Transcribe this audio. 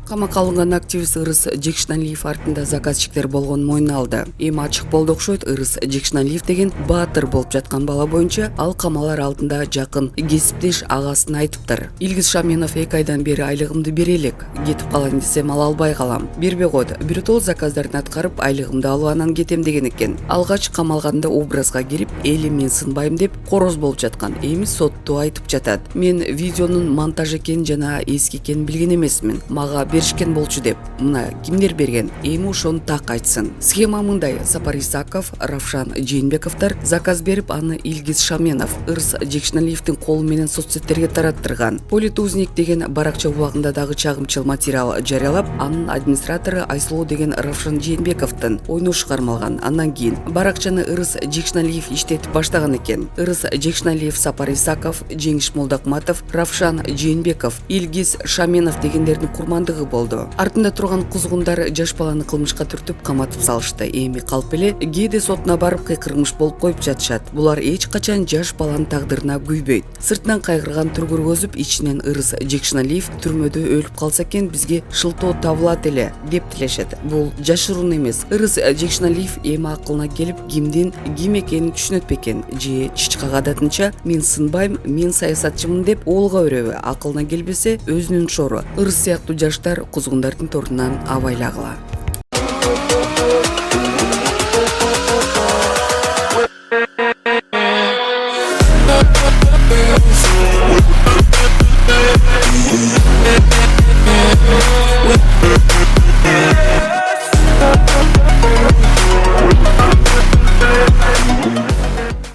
Камакка алынган активист Ырыс Жекшеналиев артында заказчиктер болгонун мойнуна алды. Эми ачык болду окшойт. Ырыс Жекшеналиев деген баатыр болуп жаткан бала боюнча ал камалар алдында жакын кесиптеш агасына айтыптыр. Илгиз Шаменов 2 айдан бери айлыгымды бере элек. Кетип калайын десем ала албай калам. Бербей койду. Биротол заказдарын аткарып айлыгымды алып анан кетем деген экен. Алгач камалганда образга кирип, эли мен сынбайм деп короз болуп жаткан. Эми сотту айтып жатат. Мен видеонун монтаж экенин жана эски экенин билген эмесмин. Мага беришкен болчу деп. Мына кимдер берген? Эми ошону так айтсын. Схема мындай: Сапар Исаков, Равшан Жээнбековдор заказ берип, аны Илгиз Шаменов Ырыс Жекшеналиевдин колу менен соцсеттерге тараттырган. Политузник деген баракча убагында дагы чагымчыл материал жарыялап, анын администратору Айсулуу деген Равшан Жээнбековдун ойношу кармалган. Андан кийин баракчаны Ырыс Жекшеналиев иштетип баштаган экен. Ырыс Жекшеналиев, Сапар Исаков, Жеңиш Молдокматов, Равшан Жээнбеков, Илгиз Шаменов дегендердин курмандыгы болду. Артында турган кузгундар жаш баланы кылмышка түртүп каматып салышты. Эми калп эле кээде сотуна барып кыйкырмыш болуп коюп жатышат. Булар эч качан жаш баланын тагдырына күйбөйт. Сыртынан кайгырган түр көргөзүп, ичинен Ырыс Жекшеналиев түрмөдө өлүп калса экен, бизге шылтоо табылат эле деп тилешет. Бул жашыруун эмес. Ырыс Жекшеналиев эми акылына келип, кимдин ким экенин түшүнөт бекен. Же чычка кадатынча мен сынбайм, мен саясатчымын деп оолга өрөбү. Акылына келбесе өзүнүн шору. Ырыс сыяктуу жаштар кузгундардын торунан абайлагыла. With